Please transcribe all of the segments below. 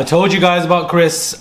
I told you guys about Chris.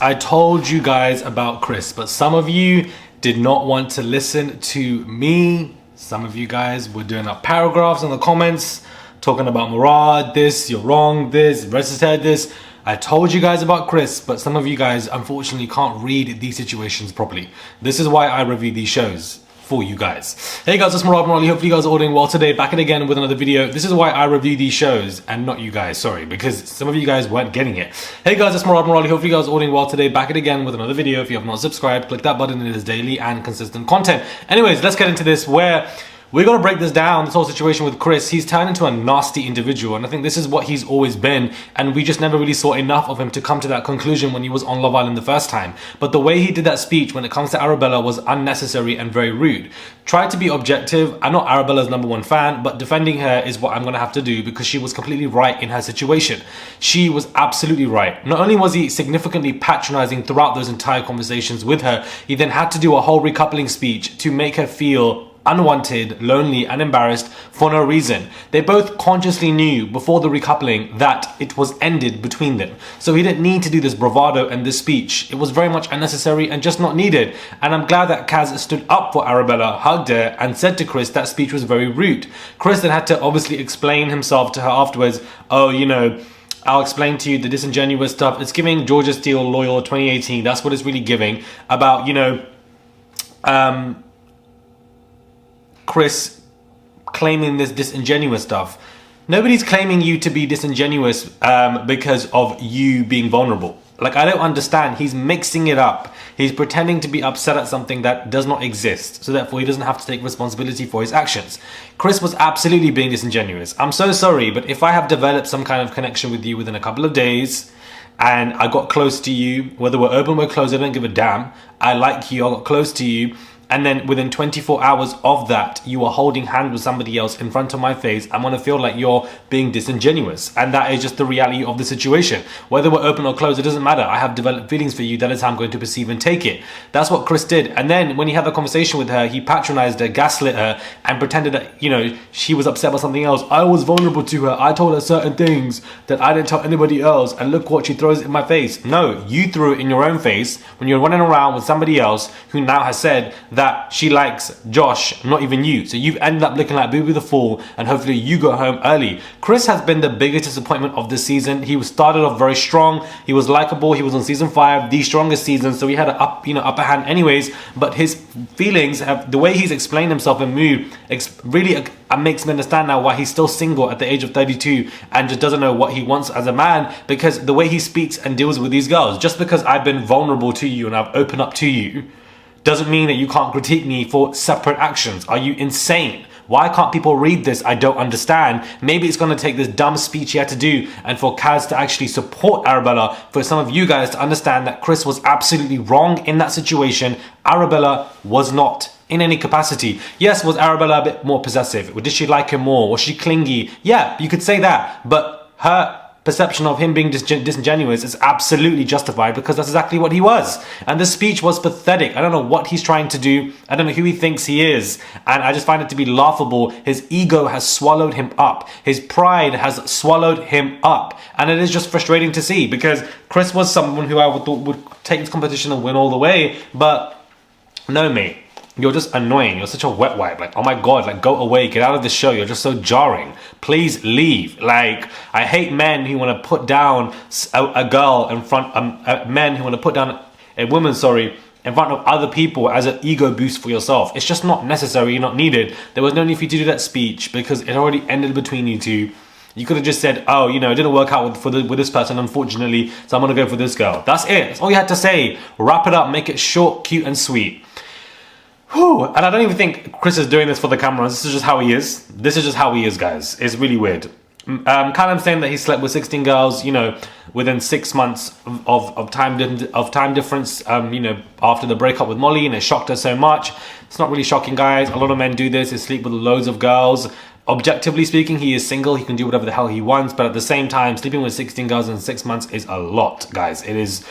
But some of you did not want to listen to me. Some of you guys were doing up paragraphs in the comments talking about Murad, this, you're wrong, this, rest said this. I told you guys about Chris, but some of you guys unfortunately can't read these situations properly. This is why I review these shows for you guys. Hey guys, it's Murad Morali. Hopefully you guys are all doing well today. Back in again with another video. This is why I review these shows and not you guys, sorry, because some of you guys weren't getting it. Hey guys, it's Murad Morali. Hopefully you guys are all doing well today. Back in again with another video. If you have not subscribed, click that button. It is daily and consistent content. Anyways, let's get into this where we're going to break this down, this whole situation with Chris. He's turned into a nasty individual, and I think this is what he's always been, and we just never really saw enough of him to come to that conclusion when he was on Love Island the first time. But the way he did that speech when it comes to Arabella was unnecessary and very rude. Try to be objective. I'm not Arabella's #1 fan, but defending her is what I'm going to have to do because she was completely right in her situation. She was absolutely right. Not only was he significantly patronizing throughout those entire conversations with her, he then had to do a whole recoupling speech to make her feel unwanted, lonely and embarrassed for no reason. They both consciously knew before the recoupling that it was ended between them. So he didn't need to do this bravado and this speech. It was very much unnecessary and just not needed. And I'm glad that Kaz stood up for Arabella, hugged her and said to Chris that speech was very rude. Chris then had to obviously explain himself to her afterwards. Oh, you know, I'll explain to you the disingenuous stuff. It's giving Georgia Steele Loyal 2018. That's what it's really giving about, you know, Chris claiming this disingenuous stuff. Nobody's claiming you to be disingenuous because of you being vulnerable. Like, I don't understand. He's mixing it up. He's pretending to be upset at something that does not exist, so therefore he doesn't have to take responsibility for his actions. Chris was absolutely being disingenuous. I'm so sorry, but if I have developed some kind of connection with you within a couple of days and I got close to you, whether we're open or closed, I don't give a damn. I like you, I got close to you, and then within 24 hours of that, you are holding hands with somebody else in front of my face, I'm gonna feel like you're being disingenuous. And that is just the reality of the situation. Whether we're open or closed, it doesn't matter. I have developed feelings for you. That is how I'm going to perceive and take it. That's what Chris did. And then when he had the conversation with her, he patronized her, gaslit her, and pretended that, you know, she was upset about something else. I was vulnerable to her. I told her certain things that I didn't tell anybody else. And look what she throws in my face. No, you threw it in your own face when you're running around with somebody else who now has said that she likes Josh, not even you. So you've ended up looking like Booby the Fool, and hopefully you go home early. Chris has been the biggest disappointment of this season. He was started off very strong. He was likable. He was on season 5, the strongest season, so he had an upper hand anyways. But his feelings, the way he's explained himself and mood, really makes me understand now why he's still single at the age of 32 and just doesn't know what he wants as a man, because the way he speaks and deals with these girls. Just because I've been vulnerable to you and I've opened up to you doesn't mean that you can't critique me for separate actions. Are you insane? Why can't people read this? I don't understand. Maybe it's going to take this dumb speech he had to do and for Kaz to actually support Arabella, for some of you guys to understand that Chris was absolutely wrong in that situation. Arabella was not in any capacity. Yes, was Arabella a bit more possessive? Did she like him more? Was she clingy? Yeah, you could say that. But her perception of him being disingenuous is absolutely justified because that's exactly what he was. And the speech was pathetic. I don't know what he's trying to do. I don't know who he thinks he is. And I just find it to be laughable. His ego has swallowed him up. His pride has swallowed him up. And it is just frustrating to see because Chris was someone who I would take this competition and win all the way. But no, mate. You're just annoying. You're such a wet wipe. Like, oh my God, like, go away. Get out of the show. You're just so jarring. Please leave. Like, I hate men who want to put down a girl in front, men who want to put down a woman, sorry, in front of other people as an ego boost for yourself. It's just not necessary, not needed. There was no need for you to do that speech because it already ended between you two. You could have just said, oh, you know, it didn't work out with this person, unfortunately, so I'm going to go for this girl. That's it. That's all you had to say. Wrap it up. Make it short, cute, and sweet. Whew. And I don't even think Chris is doing this for the cameras. This is just how he is. This is just how he is, guys. It's really weird. Kind of saying that he slept with 16 girls, you know, within 6 months of time difference, you know, after the breakup with Molly, and it shocked her so much. It's not really shocking, guys. A lot of men do this. They sleep with loads of girls. Objectively speaking, he is single. He can do whatever the hell he wants. But at the same time, sleeping with 16 girls in 6 months is a lot, guys. It is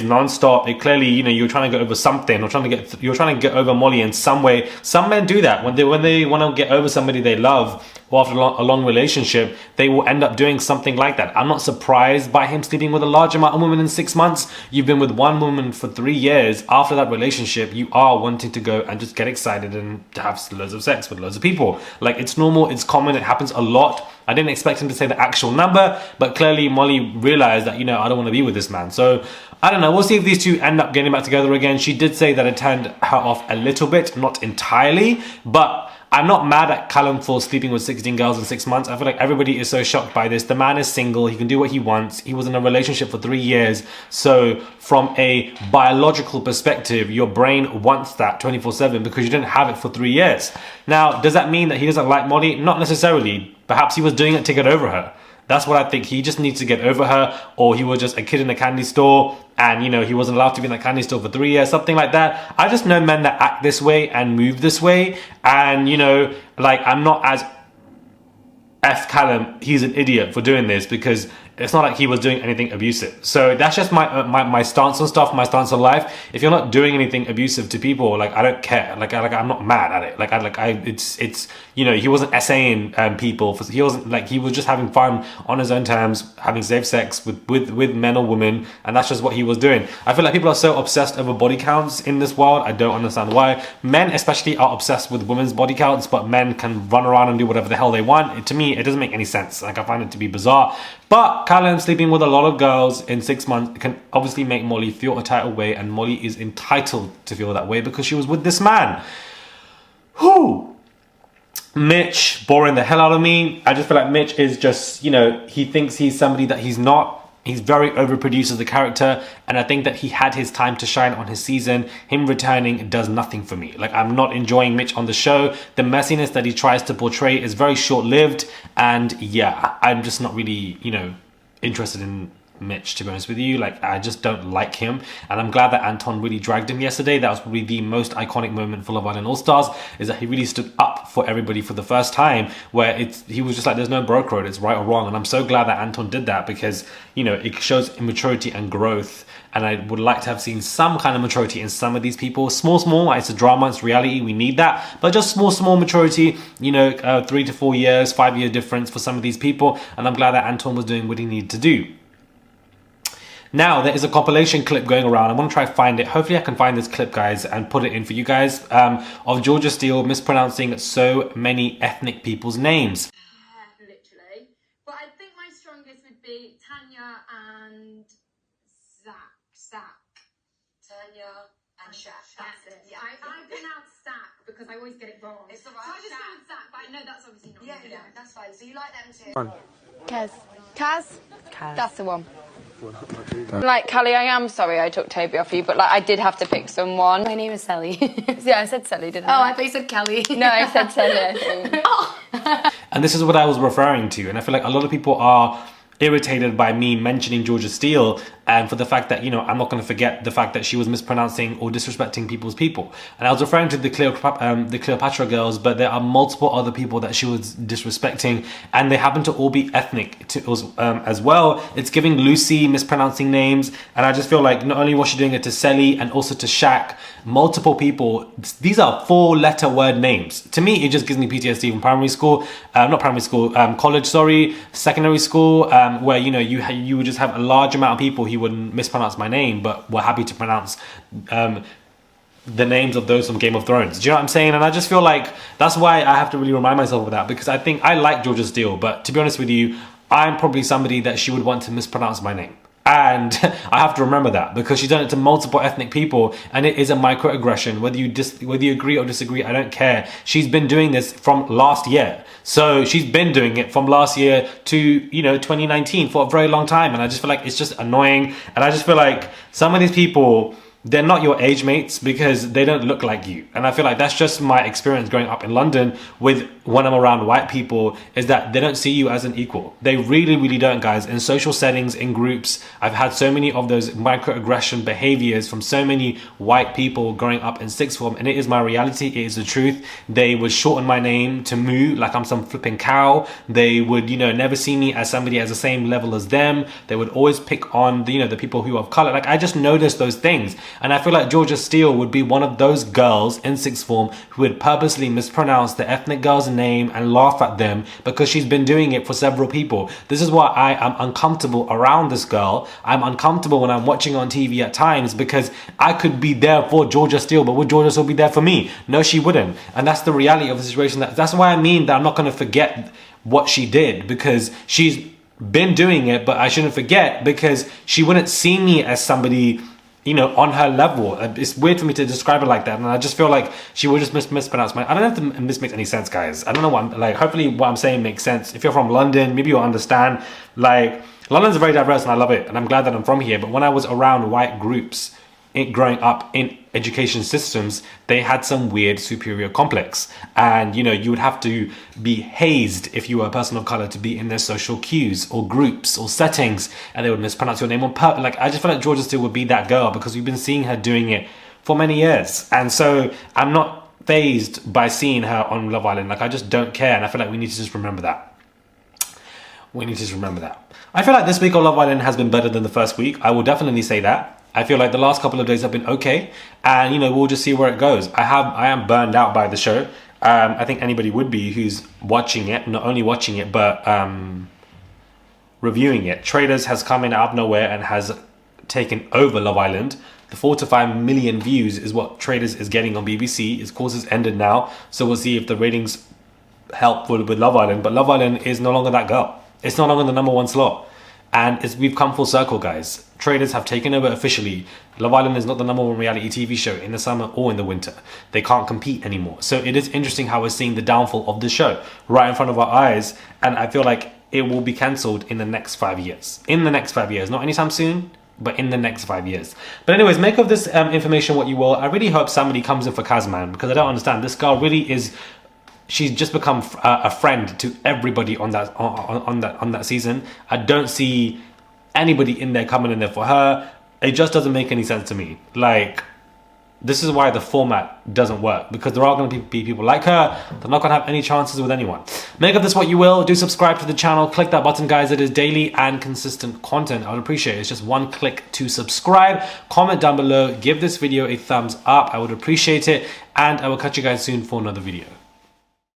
non-stop. It clearly, you know, you're trying to get over something, or you're trying to get over Molly in some way. Some men do that when they want to get over somebody they love. or after a long relationship, they will end up doing something like that. I'm not surprised by him sleeping with a large amount of women in 6 months. You've been with one woman for 3 years. After that relationship, you are wanting to go and just get excited and to have loads of sex with loads of people. Like, it's normal, it's common, it happens a lot. I didn't expect him to say the actual number, but clearly Molly realized that, I don't want to be with this man. So I don't know, we'll see if these two end up getting back together again. She did say that it turned her off a little bit, not entirely, but I'm not mad at Callum for sleeping with 16 girls in 6 months. I feel like everybody is so shocked by this. The man is single, he can do what he wants. He was in a relationship for 3 years. So from a biological perspective, your brain wants that 24/7 because you didn't have it for 3 years. Now, does that mean that he doesn't like Molly? Not necessarily. Perhaps he was doing it to get over her. That's what I think. He just needs to get over her, or he was just a kid in a candy store and, he wasn't allowed to be in that candy store for 3 years, something like that. I just know men that act this way and move this way. And, I'm not as F Callum, he's an idiot for doing this, because it's not like he was doing anything abusive. So that's just my stance on stuff, my stance on life. If you're not doing anything abusive to people, I don't care. I'm not mad at it. He wasn't essaying people. He wasn't he was just having fun on his own terms, having safe sex with men or women, and that's just what he was doing. I feel like people are so obsessed over body counts in this world. I don't understand why. Men especially are obsessed with women's body counts, but men can run around and do whatever the hell they want. To me, it doesn't make any sense. I find it to be bizarre. But Callum sleeping with a lot of girls in 6 months can obviously make Molly feel a title way, and Molly is entitled to feel that way because she was with this man. Whew. Mitch, boring the hell out of me. I just feel like Mitch is just, he thinks he's somebody that he's not. He's very overproduced as a character, and I think that he had his time to shine on his season. Him returning does nothing for me. I'm not enjoying Mitch on the show. The messiness that he tries to portray is very short-lived, and yeah, I'm just not really, interested in Mitch, to be honest with you. I just don't like him, and I'm glad that Anton really dragged him yesterday. That was probably the most iconic moment for Love Island All Stars, is that he really stood up for everybody for the first time, where he was just like, there's no broke road, it's right or wrong. And I'm so glad that Anton did that, because it shows immaturity and growth, and I would like to have seen some kind of maturity in some of these people. Small, it's a drama, it's reality, we need that, but just small maturity, 3 to 4 years, 5 year difference for some of these people, and I'm glad that Anton was doing what he needed to do. Now, there is a compilation clip going around. I want to try to find it. Hopefully I can find this clip, guys, and put it in for you guys, of Georgia Steele mispronouncing so many ethnic people's names. Literally. But I think my strongest would be Tanya and Zach. Tanya and Shaq. That's it. Yeah. I pronounce Zach because I always get it wrong. It's the right so I just Shaq. went Zach, but I know that's obviously not Yeah, that's fine. So you like them too? Kaz? That's the one. Callie, I am sorry I took Toby off you, but I did have to pick someone. My name is Sally. Yeah, I said Sally, didn't I? Oh, I thought you said Kelly. No, I said Sally. And this is what I was referring to, and I feel like a lot of people are irritated by me mentioning Georgia Steele, and for the fact that, I'm not going to forget the fact that she was mispronouncing or disrespecting people's people. And I was referring to the Cleopatra girls, but there are multiple other people that she was disrespecting, and they happen to all be ethnic as well. It's giving Lucy mispronouncing names, and I just feel like not only was she doing it to Sally and also to Shaq, multiple people. These are 4-letter word names. To me, it just gives me PTSD from primary school, college, secondary school, where you would just have a large amount of people who would mispronounce my name, but were happy to pronounce the names of those from Game of Thrones. Do you know what I'm saying? And I just feel like that's why I have to really remind myself of that, because I think I like Georgia Steele, but to be honest with you, I'm probably somebody that she would want to mispronounce my name. And I have to remember that, because she's done it to multiple ethnic people, and it is a microaggression. Whether you agree or disagree, I don't care. She's been doing this from last year. So she's been doing it from last year to 2019 for a very long time, and I just feel like it's just annoying. And I just feel like some of these people, they're not your age mates because they don't look like you. And I feel like that's just my experience growing up in London with when I'm around white people, is that they don't see you as an equal. They really, really don't, guys. In social settings, in groups, I've had so many of those microaggression behaviors from so many white people growing up in sixth form, and it is my reality, it is the truth. They would shorten my name to Moo, like I'm some flipping cow. They would, never see me as somebody as the same level as them. They would always pick on the people who are of color. Like, I just noticed those things. And I feel like Georgia Steele would be one of those girls in sixth form who would purposely mispronounce the ethnic girl's name and laugh at them because she's been doing it for several people. This is why I am uncomfortable around this girl. I'm uncomfortable when I'm watching on TV at times because I could be there for Georgia Steele, but would Georgia Steele be there for me? No, she wouldn't. And that's the reality of the situation. That's why I mean that I'm not going to forget what she did, because she's been doing it, but I shouldn't forget because she wouldn't see me as somebody, you know, on her level. It's weird for me to describe it like that, and I just feel like she would just mispronounce my... I don't know if this makes any sense, guys. I don't know what I'm... Like, hopefully what I'm saying makes sense. If you're from London, maybe you'll understand. Like, London's very diverse and I love it, and I'm glad that I'm from here, but when I was around white groups growing up in education systems, they had some weird superior complex, and you know, you would have to be hazed if you were a person of color to be in their social cues or groups or settings, and they would mispronounce your name on purpose. Like, I just feel like Georgia Steele would be that girl because we've been seeing her doing it for many years, and so I'm not fazed by seeing her on Love Island. Like, I just don't care, and I feel like we need to just remember that. We need to just remember that. I feel like this week on Love Island has been better than the first week. I will definitely say that. I feel like the last couple of days have been okay, and you know, we'll just see where it goes. I am burned out by the show. I think anybody would be who's watching it, not only watching it but reviewing it. Traders has come in out of nowhere and has taken over Love Island. The 4 to 5 million views is what Traders is getting on BBC. Its course has ended now, so we'll see if the ratings help with Love Island. But Love Island is no longer that girl. It's no longer the #1 slot. And we've come full circle, guys. Traders have taken over officially. Love Island is not the #1 reality TV show in the summer or in the winter. They can't compete anymore. So it is interesting how we're seeing the downfall of the show right in front of our eyes. And I feel like it will be cancelled in the next 5 years. In the next 5 years. Not anytime soon, but in the next 5 years. But anyways, make of this information what you will. I really hope somebody comes in for Kazman, because I don't understand. This girl really is... She's just become a friend to everybody on that season. I don't see anybody in there coming in there for her. It just doesn't make any sense to me. Like, this is why the format doesn't work, because there are going to be people like her. They're not going to have any chances with anyone. Make of this what you will. Do subscribe to the channel. Click that button, guys. It is daily and consistent content. I would appreciate it. It's just one click to subscribe. Comment down below. Give this video a thumbs up. I would appreciate it. And I will catch you guys soon for another video.